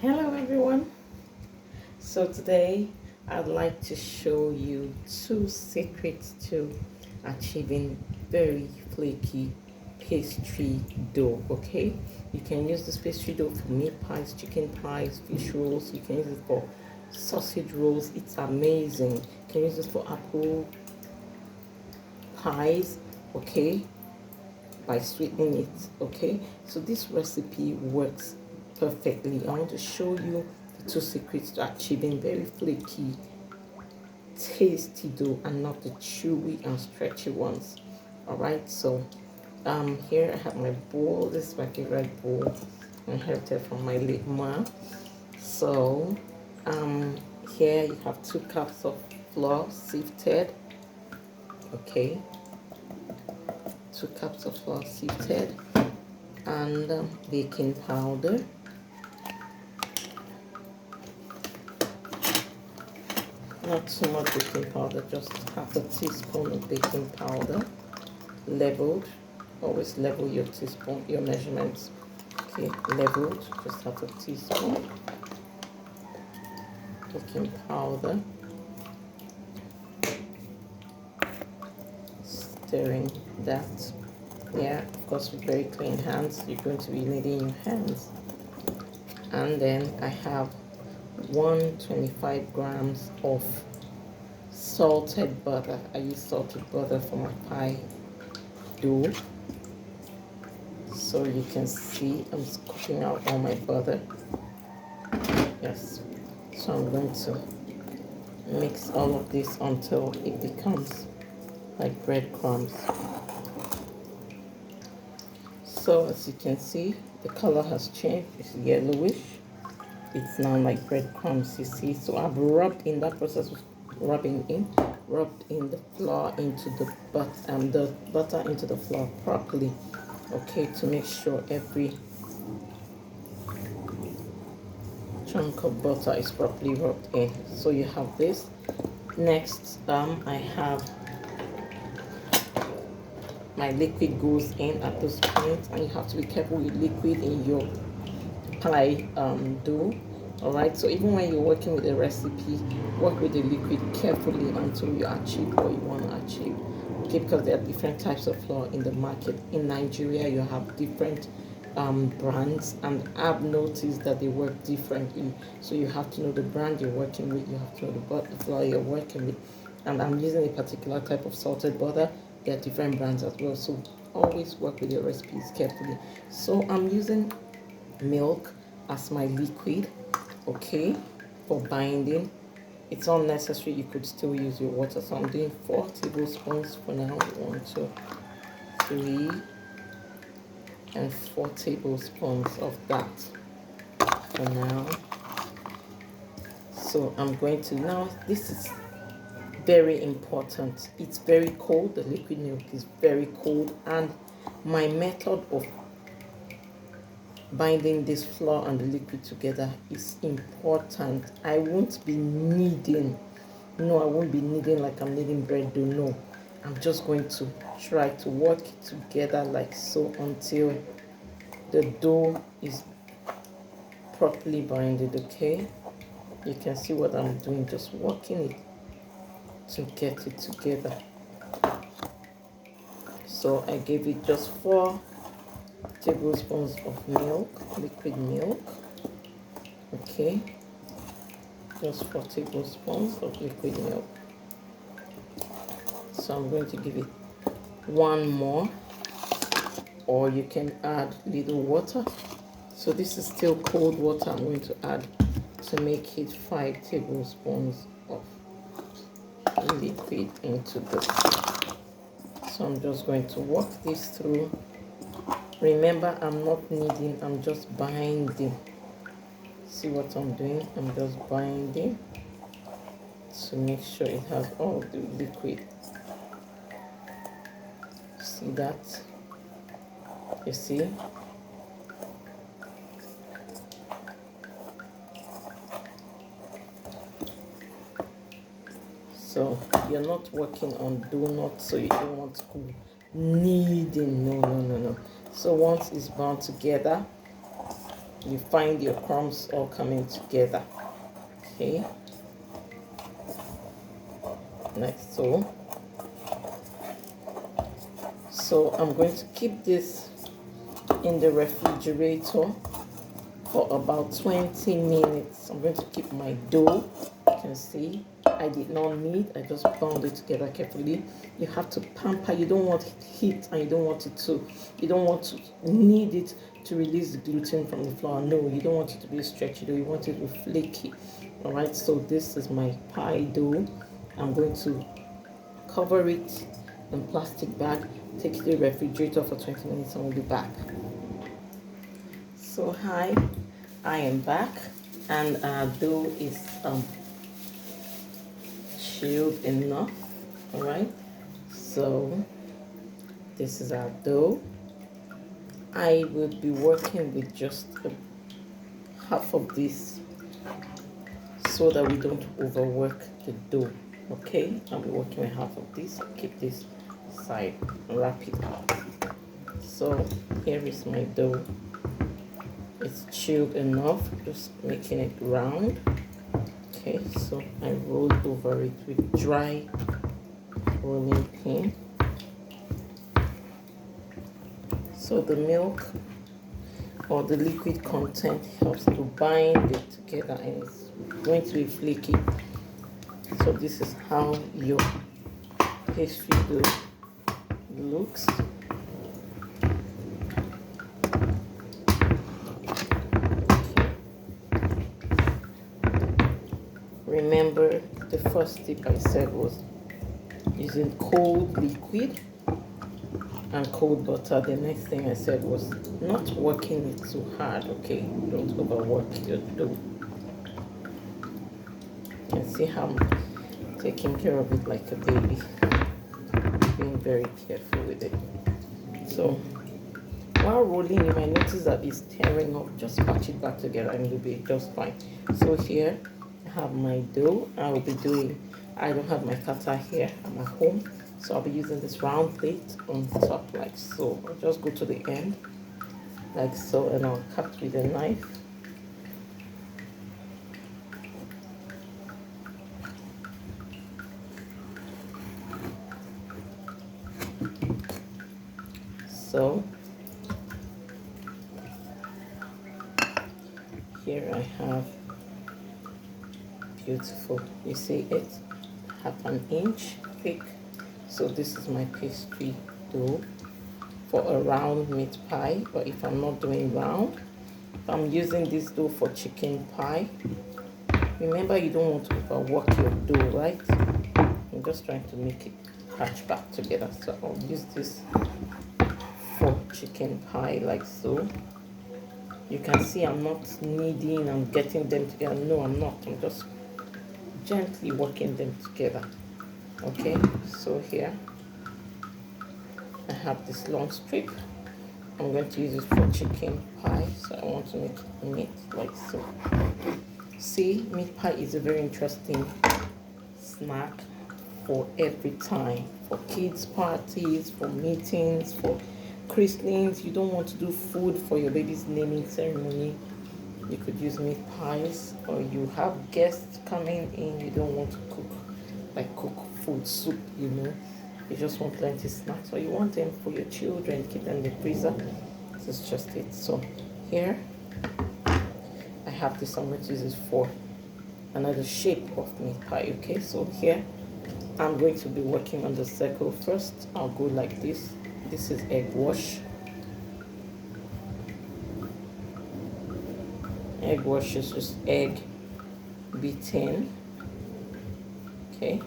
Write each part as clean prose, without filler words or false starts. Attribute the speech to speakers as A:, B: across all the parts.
A: Hello everyone. So today I'd like to show you two secrets to achieving very flaky pastry dough. Okay, you can use this pastry dough for meat pies, chicken pies, fish rolls. You can use it for sausage rolls. It's amazing. You can use it for apple pies. Okay, by sweetening it. Okay, so this recipe works perfectly. I want to show you the two secrets to achieving very flaky tasty dough and not the chewy and stretchy ones. All right, so here I have my bowl. This is my favorite bowl, inherited from my late mom. So here you have 2 cups of flour sifted. Okay, 2 cups of flour sifted, and baking powder, not too much baking powder, just half a teaspoon of baking powder, leveled. Always level your teaspoon, your measurements. Okay, leveled, just half a teaspoon baking powder, stirring that. Yeah, of course, with very clean hands. You're going to be kneading your hands. And then I have 125 grams of salted butter. I use salted butter for my pie dough. So you can see I'm scooping out all my butter. Yes. So I'm going to mix all of this until it becomes like breadcrumbs. So as you can see, the color has changed. It's yellowish. It's now like breadcrumbs, you see. So I've rubbed in that process of rubbed in the flour into the butter into the flour properly. Okay, to make sure every chunk of butter is properly rubbed in. So you have this. Next, I have my liquid goes in at this point, and you have to be careful with liquid in your pie dough. All right, so even when you're working with a recipe, work with the liquid carefully until you achieve what you want to achieve. Okay, because there are different types of flour in the market. In Nigeria, you have different brands, and I've noticed that they work differently. So you have to know the brand you're working with. You have to know the flour you're working with. And I'm using a particular type of salted butter. There are different brands as well. So always work with your recipes carefully. So I'm using milk as my liquid, okay, for binding. It's not necessary, you could still use your water. So I'm doing 4 tablespoons for now. 1, 2, 3, and 4 tablespoons of that for now. So I'm going to now, this is very important. It's very cold. The liquid milk is very cold, and my method of binding this flour and the liquid together is important. I won't be kneading. No, I won't be kneading like I'm kneading bread dough. No, I'm just going to try to work it together like so until the dough is properly binded. Okay, you can see what I'm doing, just working it to get it together. So I gave it just 4 tablespoons of milk, liquid milk. Okay, just 4 tablespoons of liquid milk. So I'm going to give it 1 more, or you can add little water. So this is still cold water I'm going to add to make it 5 tablespoons of liquid into this. So I'm just going to work this through. Remember, I'm not kneading, I'm just binding. See what I'm doing? I'm just binding to make sure it has all the liquid. See that? You see? So you're not working on donuts, so you don't want to go kneading. No. So once it's bound together, you find your crumbs all coming together. Okay, like so. So I'm going to keep this in the refrigerator for about 20 minutes. I'm going to keep my dough. You can see I did not knead, I just bound it together carefully. You have to pamper. You don't want heat, and you don't want to knead it to release the gluten from the flour. No, you don't want it to be stretchy dough. You want it to be flaky. All right, so this is my pie dough. I'm going to cover it in plastic bag, take it to the refrigerator for 20 minutes, and we'll be back. So hi, I am back, and our dough is chilled enough. All right, so this is our dough. I will be working with just half of this so that we don't overwork the dough. Okay, I'll be working with half of this. Keep this side, wrap it up. So here is my dough. It's chilled enough, just making it round. Okay, so I roll over it with dry rolling pin. So the milk or the liquid content helps to bind it together, and it's going to be flaky. So this is how your pastry dough looks. Remember, the first tip I said was using cold liquid and cold butter. The next thing I said was not working it too hard. Okay, don't overwork your dough. And see how I'm taking care of it like a baby, being very careful with it. So while rolling, you might notice that it's tearing up. Just patch it back together and it'll be just fine. So here I have my dough. I don't have my cutter here. I'm at home, so I'll be using this round plate on top like so. I'll just go to the end like so, and I'll cut with a knife. So here I have beautiful, you see it, half an inch thick. So this is my pastry dough for a round meat pie. But if I'm not doing round, if I'm using this dough for chicken pie, remember you don't want to overwork your dough, right? I'm just trying to make it patch back together. So I'll use this for chicken pie like so. You can see I'm not kneading and getting them together. No, I'm not. I'm just gently working them together. Okay, so here I have this long strip. I'm going to use it for chicken pie, so I want to make it neat like so. See, meat pie is a very interesting snack for every time, for kids parties, for meetings, for christenings. You don't want to do food for your baby's naming ceremony, you could use meat pies. Or you have guests coming in, you don't want to cook food, soup, you just want plenty snacks, or you want them for your children, keep them in the freezer. This is just it. So here I have this. I'm going to use this for another shape of meat pie. Okay, so here I'm going to be working on the circle first. I'll go like this. This is egg wash. Egg wash is just egg beaten. Okay,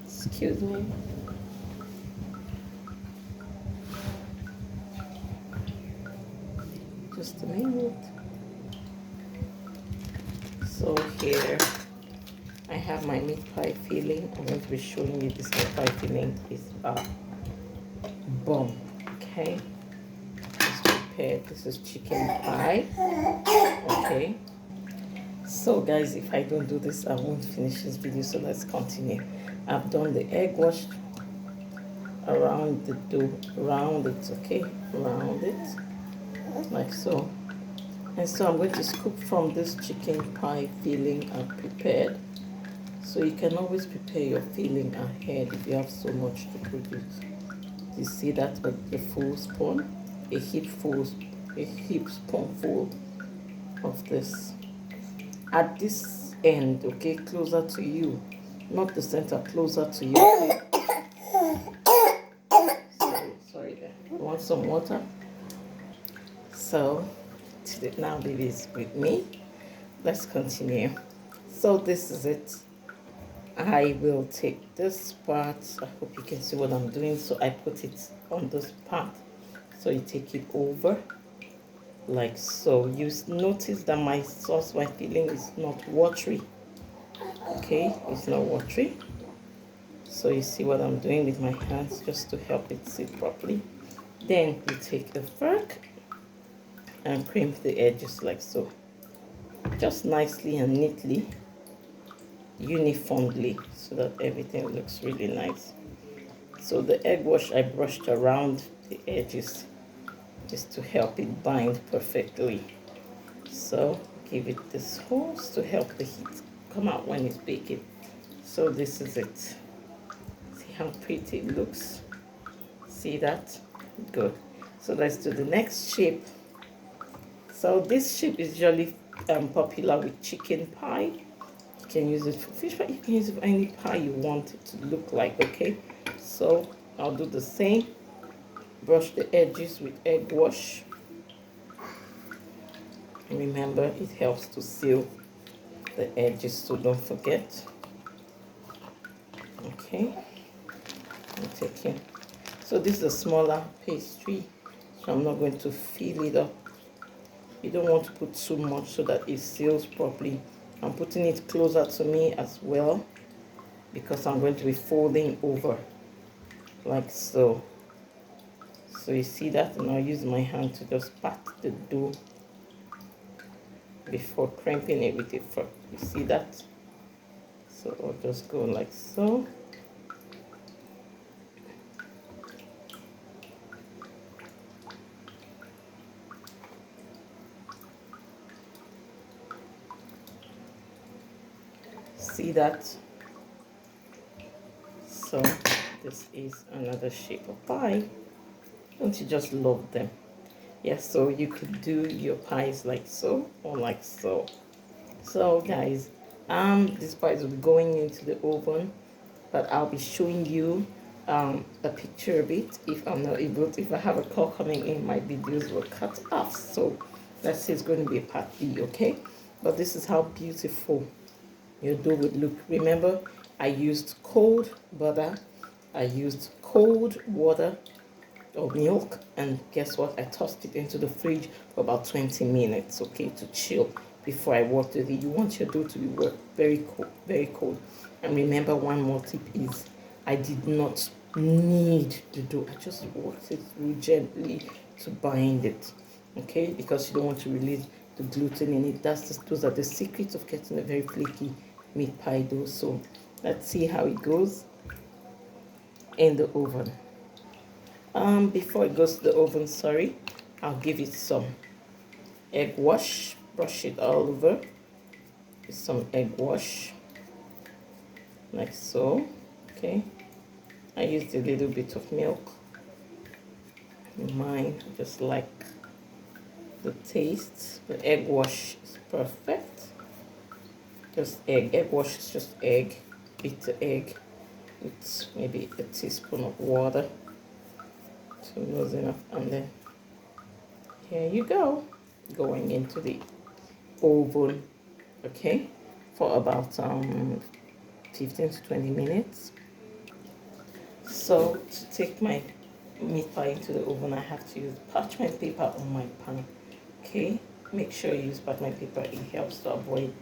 A: excuse me. Just a minute. So here I have my meat pie filling. I'm going to be showing you this meat pie filling is bomb. Okay, just prepared. This is chicken pie. Okay, so guys, if I don't do this, I won't finish this video, so let's continue. I've done the egg wash around the dough, round it. Okay, round it. like so. And so I'm going to scoop from this chicken pie filling I've prepared. So you can always prepare your filling ahead if you have so much to produce. You see that with the full spoon, a heap spoonful of this. At this end, okay, closer to you, not the center, closer to you. Sorry there. You want some water? So now baby's with me. Let's continue. So this is it. I will take this part. I hope you can see what I'm doing. So I put it on this part. So you take it over like so. You notice that my sauce, my filling is not watery. Okay, it's not watery. So you see what I'm doing with my hands just to help it sit properly. Then you take a fork and crimp the edges like so. Just nicely and neatly, uniformly, so that everything looks really nice. So the egg wash I brushed around the edges just to help it bind perfectly. So give it this hose to help the heat come out when it's baking. So this is it. See how pretty it looks? See that? Good. So let's do the next shape. So this shape is usually popular with chicken pie. You can use it for fish pie. You can use it for any pie you want it to look like, okay? So I'll do the same. Brush the edges with egg wash. And remember, it helps to seal the edges, so don't forget. Okay. I'm taking. So this is a smaller pastry, so I'm not going to fill it up. You don't want to put too much so that it seals properly. I'm putting it closer to me as well because I'm going to be folding over like so. So you see that, and I'll use my hand to just pat the dough before crimping it with a fork. You see that? So I'll just go like so. See that? So this is another shape of pie. Don't you just love them? Yes, so you could do your pies like so or like so. So guys, this pies will be going into the oven, but I'll be showing you a picture of it if I'm not able to. If I have a call coming in, my videos will cut off. So let's say it's going to be a part B, okay? But this is how beautiful your dough would look. Remember, I used cold butter, I used cold water or milk, and guess what? I tossed it into the fridge for about 20 minutes, okay, to chill before I worked with it. You want your dough to be very cold, very cold. And remember, one more tip is I did not knead the dough. I just worked it through gently to bind it, okay, because you don't want to release the gluten in it. Those are the secrets of getting a very flaky meat pie dough. So let's see how it goes in the oven. Before it goes to the oven, sorry, I'll give it some egg wash. Brush it all over with some egg wash like so. Okay, I used a little bit of milk. Mine just like the taste. The egg wash is perfect. Just egg wash is just egg. Beat the egg with maybe a teaspoon of water to loosen enough, and then here you go, going into the oven, okay, for about 15 to 20 minutes. So to take my meat pie into the oven, I have to use parchment paper on my pan. Okay, make sure you use parchment paper. It helps to avoid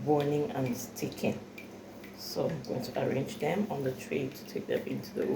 A: burning and sticking. So I'm going to arrange them on the tray to take them into the oven.